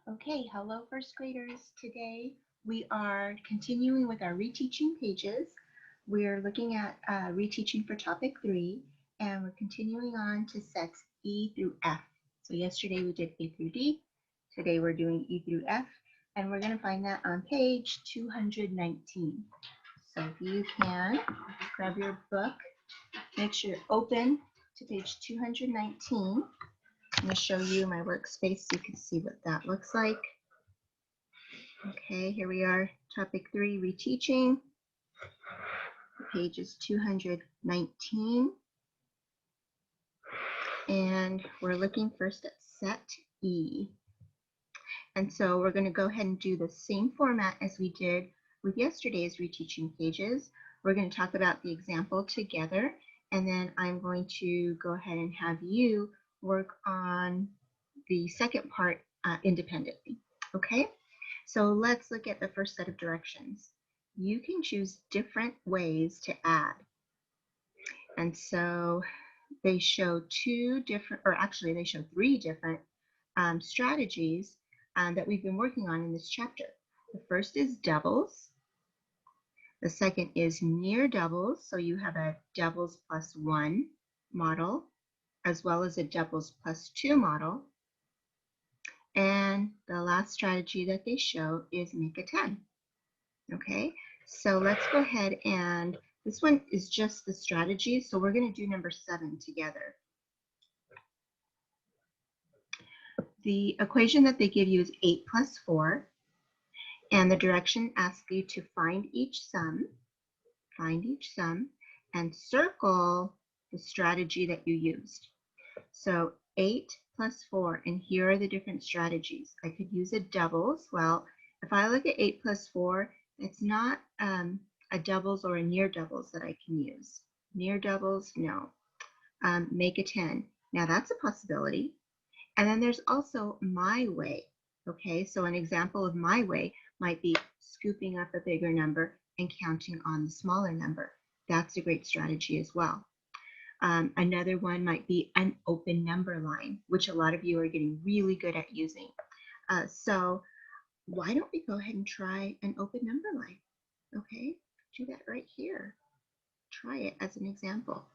Okay, hello first graders. Today we are continuing with our reteaching pages. We're looking at reteaching for topic 3 and we're continuing on to sets E through F. So yesterday we did A through D. Today we're doing E through F and we're going to find that on page 219. So if you can grab your book, make sure you're open to page 219. I'm going to show you my workspace so you can see what that looks like. Okay, here we are, topic 3, reteaching. Page is 219. And we're looking first at set E. And so we're going to go ahead and do the same format as we did with yesterday's reteaching pages. We're going to talk about the example together, and then I'm going to go ahead and have you work on the second part independently. Okay? So let's look at the first set of directions. You can choose different ways to add. And so they show three different strategies that we've been working on in this chapter. The first is doubles. The second is near doubles. So you have a doubles plus 1 model, as well as a doubles plus 2 model. And the last strategy that they show is make a 10. Okay, so let's go ahead and this one is just the strategy. So we're going to do number 7 together. The equation that they give you is 8 plus 4. And the direction asks you to find each sum, and circle the strategy that you used. So 8 plus 4, and here are the different strategies. I could use a doubles. Well, if I look at 8 plus 4, it's not a doubles or a near doubles that I can use. Near doubles, no. Make a 10. Now that's a possibility. And then there's also my way. Okay, so an example of my way might be scooping up a bigger number and counting on the smaller number. That's a great strategy as well. Another one might be an open number line, which a lot of you are getting really good at using. So why don't we go ahead and try an open number line? Okay, do that right here. Try it as an example.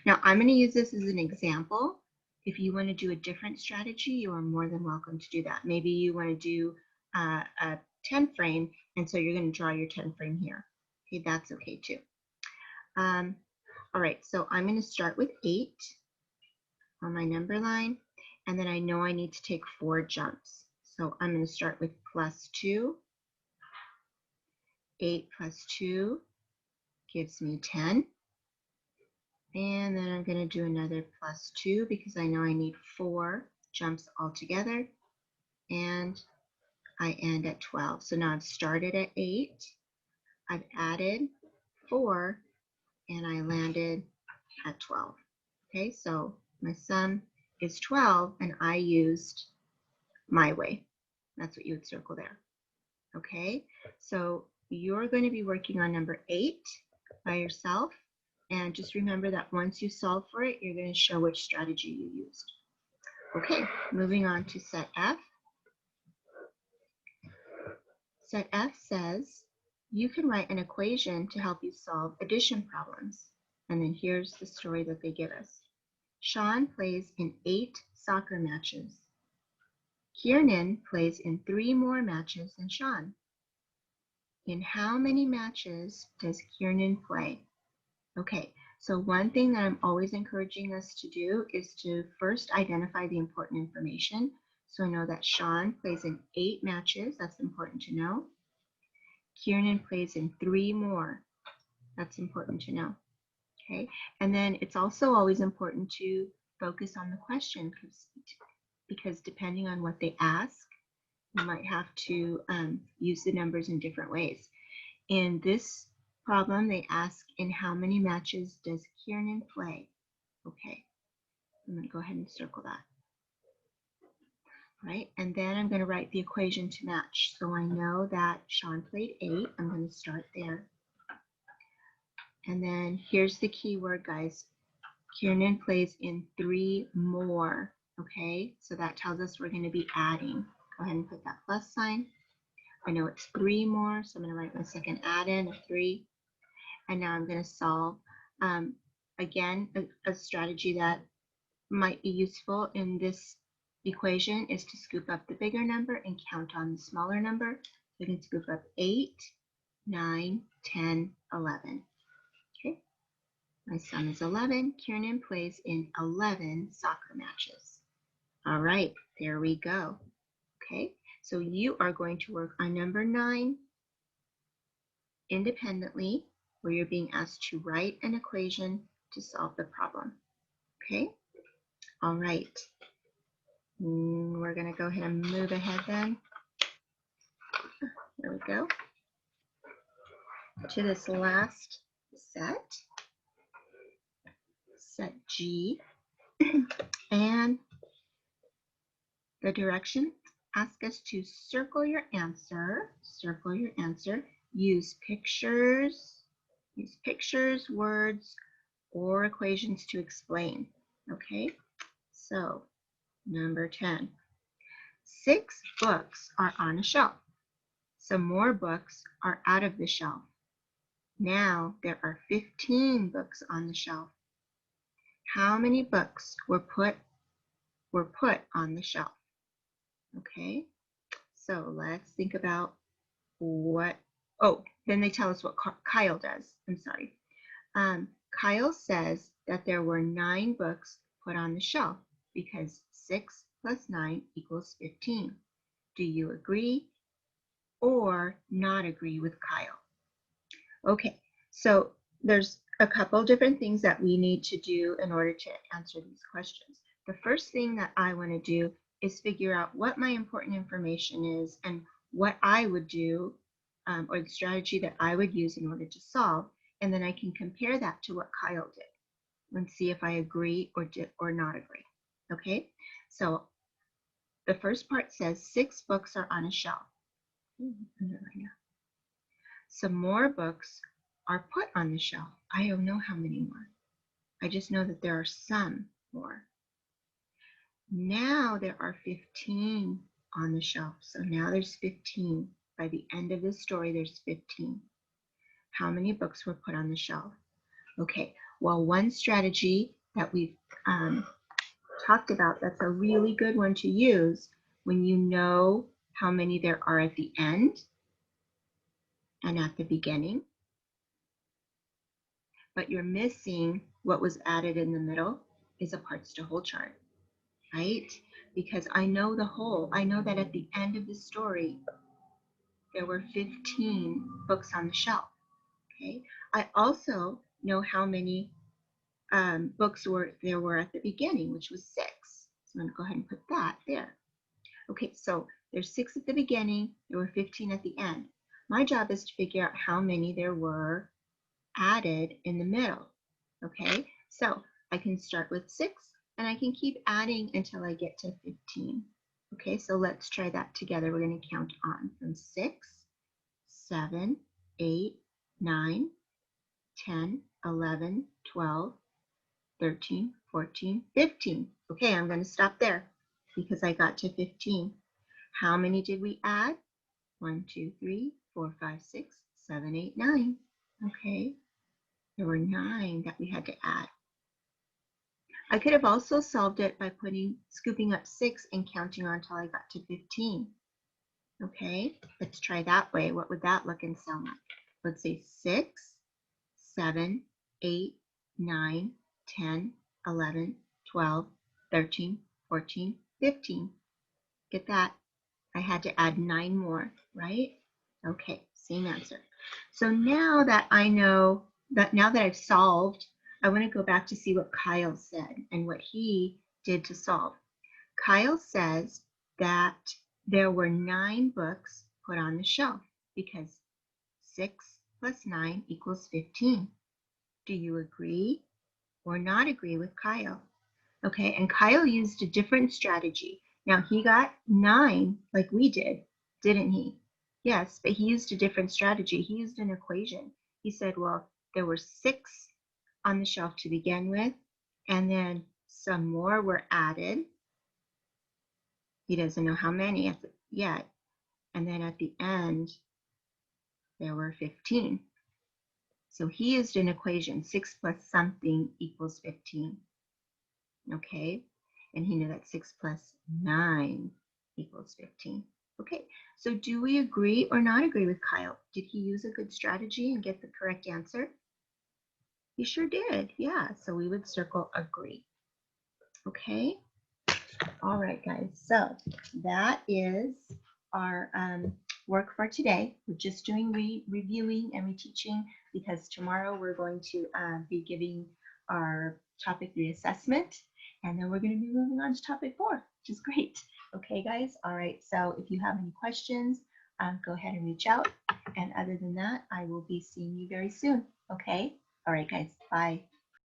Now I'm going to use this as an example. If you want to do a different strategy, you are more than welcome to do that. Maybe you want to do a 10 frame, and so you're going to draw your 10 frame here. Okay, that's okay too. All right, so I'm going to start with 8 on my number line, and then I know I need to take 4 jumps. So I'm going to start with plus 2. 8 plus 2 gives me 10. And then I'm going to do another plus 2 because I know I need 4 jumps altogether. And I end at 12. So now I've started at 8. I've added 4, and I landed at 12. Okay, so my sum is 12, and I used my way. That's what you would circle there. Okay, so you're going to be working on number 8 by yourself. And just remember that once you solve for it, you're going to show which strategy you used. Okay, moving on to set F. Set F says you can write an equation to help you solve addition problems. And then here's the story that they give us. Sean plays in 8 soccer matches. Kiernan plays in 3 more matches than Sean. In how many matches does Kiernan play? Okay, so one thing that I'm always encouraging us to do is to first identify the important information. So I know that Sean plays in 8 matches. That's important to know. Kiernan plays in 3 more. That's important to know. Okay, and then it's also always important to focus on the question because depending on what they ask, you might have to use the numbers in different ways. In this problem, they ask, in how many matches does Kiernan play? Okay, I'm going to go ahead and circle that. Right, and then I'm going to write the equation to match. So I know that Sean played 8. I'm going to start there. And then here's the key word, guys. Kiernan plays in 3 more. Okay, so that tells us we're going to be adding. go ahead and put that plus sign. I know it's 3 more, so I'm going to write my second add-in of 3. And now I'm going to solve. Again, a strategy that might be useful in this equation is to scoop up the bigger number and count on the smaller number. So we can scoop up 8, 9, 10, 11. Okay, my son is 11. Kiernan plays in 11 soccer matches. All right, there we go. Okay, so you are going to work on number 9 independently, where you're being asked to write an equation to solve the problem. Okay, all right. We're going to go ahead and move ahead then. There we go. To this last set, set G, and the direction asks us to circle your answer, use pictures, words, or equations to explain. Okay, so number 10. 6 books are on a shelf. Some more books are out of the shelf. Now there are 15 books on the shelf. How many books were put on the shelf? Okay, so let's think about what, then they tell us what Kyle does. I'm sorry. Kyle says that there were 9 books put on the shelf because 6 plus 9 equals 15. Do you agree or not agree with Kyle? Okay, so there's a couple different things that we need to do in order to answer these questions. The first thing that I want to do is figure out what my important information is and what I would do, or the strategy that I would use in order to solve, and then I can compare that to what Kyle did and see if I agree or not agree. Okay, so the first part says 6 books are on a shelf. Some more books are put on the shelf. I don't know how many more. I just know that there are some more. Now there are 15 on the shelf. So now there's 15. By the end of this story, there's 15. How many books were put on the shelf? Okay, well, one strategy that we've talked about that's a really good one to use when you know how many there are at the end and at the beginning, but you're missing what was added in the middle, is a parts to whole chart, right? Because I know the whole. I know that at the end of the story, there were 15 books on the shelf, okay? I also know how many books there were at the beginning, which was 6. So I'm going to go ahead and put that there. Okay, so there's 6 at the beginning, there were 15 at the end. My job is to figure out how many there were added in the middle. Okay, so I can start with 6 and I can keep adding until I get to 15. Okay, so let's try that together. We're going to count on from 6, 7, 8, 9, 10, 11, 12, 13, 14, 15. Okay, I'm going to stop there because I got to 15. How many did we add? 1, 2, 3, 4, 5, 6, 7, 8, 9. Okay, there were 9 that we had to add. I could have also solved it by scooping up 6 and counting on until I got to 15. Okay, let's try that way. What would that look and sound like? Let's say 6, 7, 8, 9, 10, 11, 12, 13, 14, 15. Get that? I had to add 9 more, right? Okay, same answer. So now that I know that, now that I've solved, I want to go back to see what Kyle said and what he did to solve. Kyle says that there were 9 books put on the shelf because 6 plus 9 equals 15. Do you agree or not agree with Kyle? Okay, and Kyle used a different strategy. Now he got 9 like we did, didn't he? Yes, but he used a different strategy. He used an equation. He said, well, there were 6 on the shelf to begin with, and then some more were added. He doesn't know how many. yet. And then at the end, there were 15. So he used an equation, 6 plus something equals 15. Okay, and he knew that 6 plus 9 equals 15. Okay, so do we agree or not agree with Kyle? Did he use a good strategy and get the correct answer? He sure did, yeah. So we would circle agree. Okay, all right, guys. So that is our work for today. We're just doing reviewing and reteaching because tomorrow we're going to be giving our topic 3 assessment, and then we're going to be moving on to topic 4, which is great. Okay, guys. All right. So if you have any questions, go ahead and reach out. And other than that, I will be seeing you very soon. Okay. All right, guys. Bye.